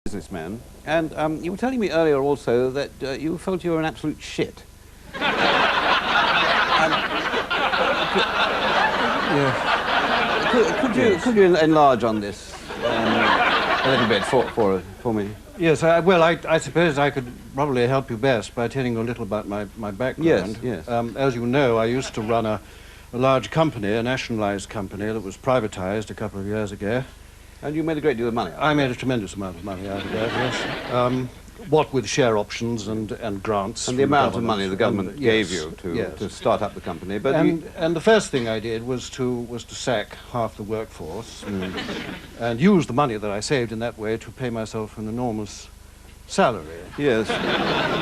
businessman, and you were telling me earlier also that you felt you were an absolute shit. Could you enlarge on this a little bit for me? Yes, well, I suppose I could probably help you best by telling you a little about my background. Yes. As you know, I used to run a large company, a nationalized company that was privatized a couple of years ago. And you made a great deal of money. I made a tremendous amount of money out of that, yes. What with share options and grants. And the amount of money the government gave you to start up the company. But and the first thing I did was to sack half the workforce and use the money that I saved in that way to pay myself an enormous salary. Yes.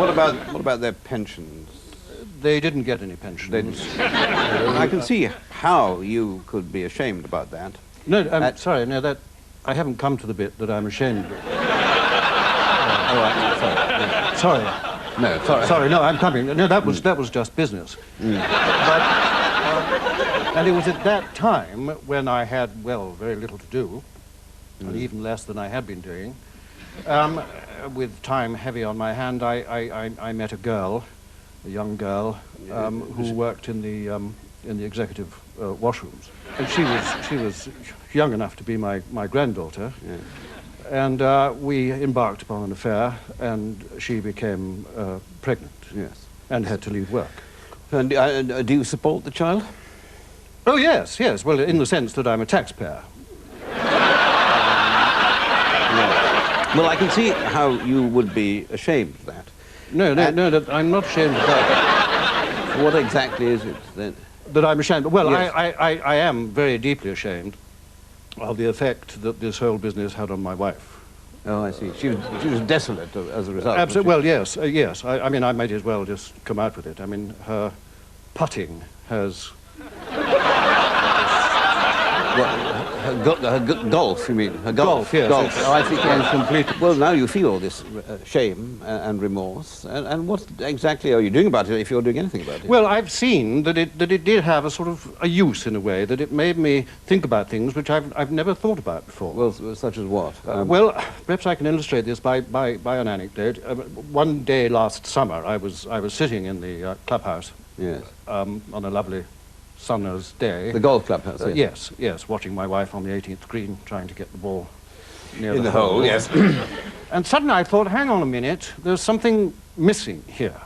What about their pensions? They didn't get any pensions. I can see how you could be ashamed about that. No, I'm sorry, no, that I haven't come to the bit that I'm ashamed of. All right, sorry. No, sorry. Sorry, no, I'm coming. No, that was just business. But, and it was at that time when I had, well, very little to do, and even less than I had been doing. With time heavy on my hand, I met a girl, a young girl, who worked in the executive washrooms. And she was young enough to be my granddaughter. Yeah. And we embarked upon an affair, and she became pregnant. Yes. And had to leave work. And do you support the child? Oh, yes. Well, in the sense that I'm a taxpayer. Well, I can see how you would be ashamed of that. No, I'm not ashamed of that. What exactly is it then? That I'm ashamed of? Well, yes. I am very deeply ashamed of the effect that this whole business had on my wife. Oh, I see. She was desolate as a result. Absolutely. Well, yes. I mean, I might as well just come out with it. I mean, her putting has... Her golf, you mean? Her golf, yes. Golf. Oh, I think yes. Completely. Well, now you feel all this shame and remorse. And what exactly are you doing about it, if you're doing anything about it? Well, I've seen that it did have a sort of a use, in a way, that it made me think about things which I've never thought about before. Well, such as what? Well, perhaps I can illustrate this by an anecdote. One day last summer, I was sitting in the clubhouse. Yes. On a lovely summer's day. The golf clubhouse, yes. Yes, watching my wife on the 18th green, trying to get the ball near in the hole. Yes. And suddenly I thought, hang on a minute, there's something missing here.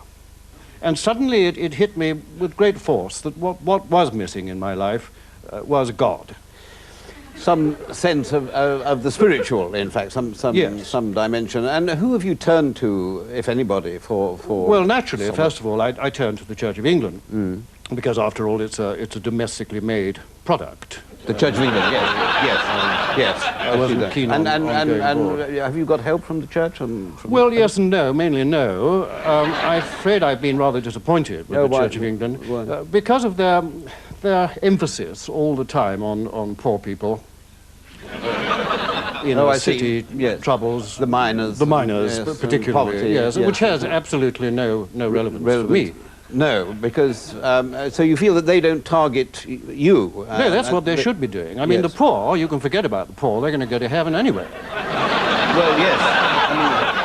And suddenly it hit me with great force that what was missing in my life was God. Some sense of the spiritual, in fact, some dimension. And who have you turned to, if anybody, for... Well, naturally, first of all, I turned to the Church of England. Because, after all, it's a domestically made product. The Church of England, yes. I wasn't keen on going forward. Have you got help from the Church? Well, yes and no, mainly no. I'm afraid I've been rather disappointed with the Church of England because of their emphasis all the time on poor people. City troubles. The miners. The miners, particularly. Poverty, yes, which has absolutely no relevance for me. No, because, so you feel that they don't target you? No, that's what they should be doing. I mean, the poor, you can forget about the poor, they're going to go to heaven anyway. Well, yes.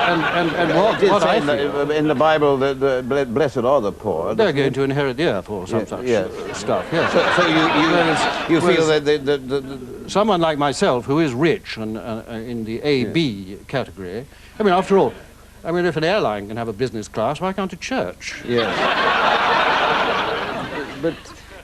And what I feel... In the Bible, the blessed are the poor. They're going to inherit the earth or some such stuff, yes. So you feel that... Someone like myself, who is rich and in the A-B category, I mean, after all, if an airline can have a business class, why can't a church? Yes. But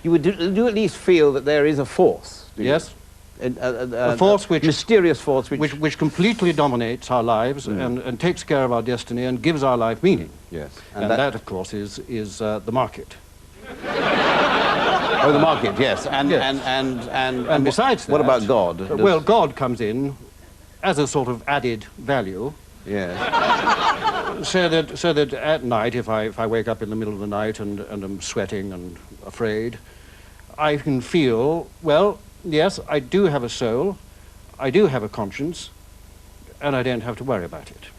you would do at least feel that there is a force. Yes. A force which... mysterious force which completely dominates our lives and takes care of our destiny and gives our life meaning. Yes. And that, of course, is the market. Oh, the market, yes. And besides that... What about God? Well, God comes in as a sort of added value. Yes. So that at night, if I wake up in the middle of the night and am sweating and afraid, I can feel, well, yes, I do have a soul, I do have a conscience, and I don't have to worry about it.